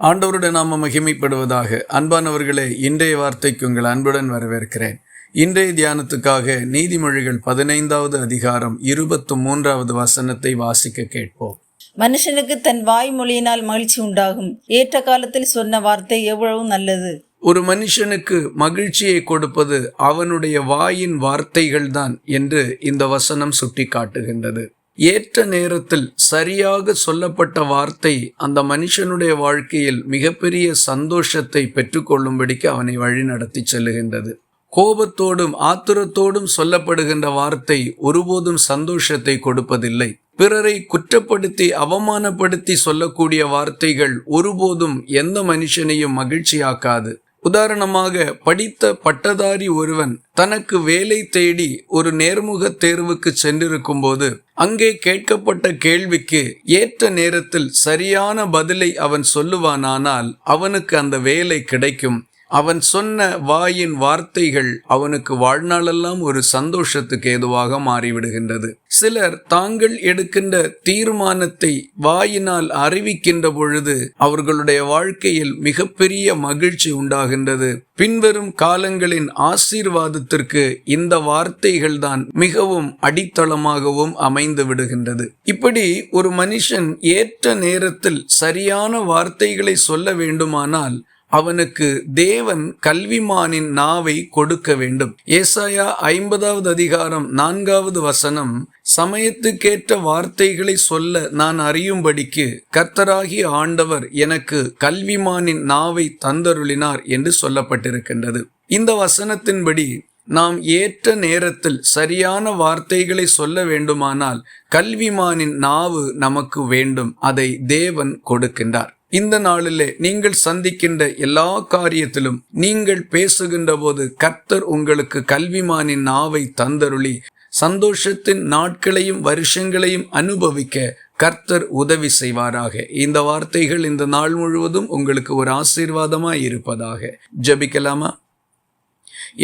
ஆண்டவருடைய நாம மகிமைப்படுவதாக. அன்பானவர்களே, இன்றைய வார்த்தைக்கு உங்கள் அன்புடன் வரவேற்கிறேன். இன்றைய தியானத்துக்காக நீதிமொழிகள் 15வது அதிகாரம் 23வது வசனத்தை வாசிக்க கேட்போம். மனுஷனுக்கு தன் வாய்மொழியினால் மகிழ்ச்சி உண்டாகும். ஏற்ற காலத்தில் சொன்ன வார்த்தை எவ்வளவு நல்லது. ஒரு மனுஷனுக்கு மகிழ்ச்சியை கொடுப்பது அவனுடைய வாயின் வார்த்தைகள்தான் என்று இந்த வசனம் சுட்டி காட்டுகின்றது. ஏற்ற நேரத்தில் சரியாக சொல்லப்பட்ட வார்த்தை அந்த மனுஷனுடைய வாழ்க்கையில் மிகப்பெரிய சந்தோஷத்தை பெற்றுக்கொள்ளும்படிக்கு அவனை வழி நடத்தி செல்லுகின்றது. கோபத்தோடும் ஆத்திரத்தோடும் சொல்லப்படுகின்ற வார்த்தை ஒருபோதும் சந்தோஷத்தை கொடுப்பதில்லை. பிறரை குற்றப்படுத்தி அவமானப்படுத்தி சொல்லக்கூடிய வார்த்தைகள் ஒருபோதும் எந்த மனுஷனையும் மகிழ்ச்சியாக்காது. உதாரணமாக, படித்த பட்டதாரி ஒருவன் தனக்கு வேலை தேடி ஒரு நேர்முக தேர்வுக்கு சென்றிருக்கும் போது அங்கே கேட்கப்பட்ட கேள்விக்கு ஏற்ற நேரத்தில் சரியான பதிலை அவன் சொல்லுவானானால் அவனுக்கு அந்த வேலை கிடைக்கும். அவன் சொன்ன வாயின் வார்த்தைகள் அவனுக்கு வாழ்நாளெல்லாம் ஒரு சந்தோஷத்துக்கு ஏதுவாக மாறிவிடுகின்றது. சிலர் தாங்கள் எடுக்கின்ற தீர்மானத்தை வாயினால் அறிவிக்கின்ற பொழுது அவர்களுடைய வாழ்க்கையில் மிகப்பெரிய மகிழ்ச்சி உண்டாகின்றது. பின்வரும் காலங்களின் ஆசீர்வாதத்திற்கு இந்த வார்த்தைகள் தான் மிகவும் அடித்தளமாகவும் அமைந்து விடுகின்றது. இப்படி ஒரு மனுஷன் ஏற்ற நேரத்தில் சரியான வார்த்தைகளை சொல்ல வேண்டுமானால் அவனுக்கு தேவன் கல்விமானின் நாவை கொடுக்க வேண்டும். ஏசாயா 50வது அதிகாரம் 4வது வசனம், சமயத்துக்கேற்ற வார்த்தைகளை சொல்ல நான் அறியும்படிக்கு கர்த்தராகிய ஆண்டவர் எனக்கு கல்விமானின் நாவை தந்தருளினார் என்று சொல்லப்பட்டிருக்கின்றது. இந்த வசனத்தின்படி நாம் ஏற்ற நேரத்தில் சரியான வார்த்தைகளை சொல்ல வேண்டுமானால் கல்விமானின் நாவு நமக்கு வேண்டும். அதை தேவன் கொடுக்கின்றார். இந்த நாளிலே நீங்கள் சந்திக்கின்ற எல்லா காரியத்திலும் நீங்கள் பேசுகின்ற போது கர்த்தர் உங்களுக்கு கல்விமானின் நாவை தந்தருளி சந்தோஷத்தின் நாட்களையும் வருஷங்களையும் அனுபவிக்க கர்த்தர் உதவி செய்வாராக. இந்த வார்த்தைகள் இந்த நாள் முழுவதும் உங்களுக்கு ஒரு ஆசீர்வாதமாய் இருப்பதாக. ஜெபிக்கலாமா?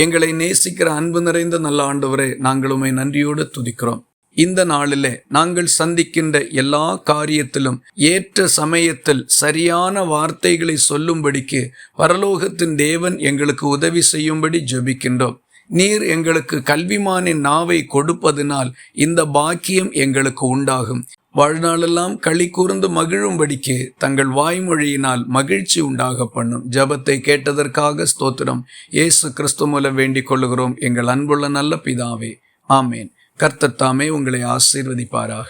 எங்களை நேசிக்கிற அன்பு நிறைந்த நல்ல ஆண்டவரே, நாங்கள் உம்மை நன்றியோடு துதிக்கிறோம். இந்த நாளிலே நாங்கள் சந்திக்கின்ற எல்லா காரியத்திலும் ஏற்ற சமயத்தில் சரியான வார்த்தைகளை சொல்லும்படிக்கு பரலோகத்தின் தேவன் எங்களுக்கு உதவி செய்யும்படி ஜெபிக்கின்றோம். நீர் எங்களுக்கு கல்விமானின் நாவை கொடுப்பதனால் இந்த பாக்கியம் எங்களுக்கு உண்டாகும். வாழ்நாளெல்லாம் களி கூர்ந்து மகிழும்படிக்கு தங்கள் வாய்மொழியினால் மகிழ்ச்சி உண்டாக பண்ணும். ஜெபத்தை கேட்டதற்காக ஸ்தோத்திரம். இயேசு கிறிஸ்து மூலம் வேண்டிக் கொள்ளுகிறோம் எங்கள் அன்புள்ள நல்ல பிதாவே, ஆமேன். கர்த்தர் தாமே உங்களை ஆசீர்வதிப்பாராக.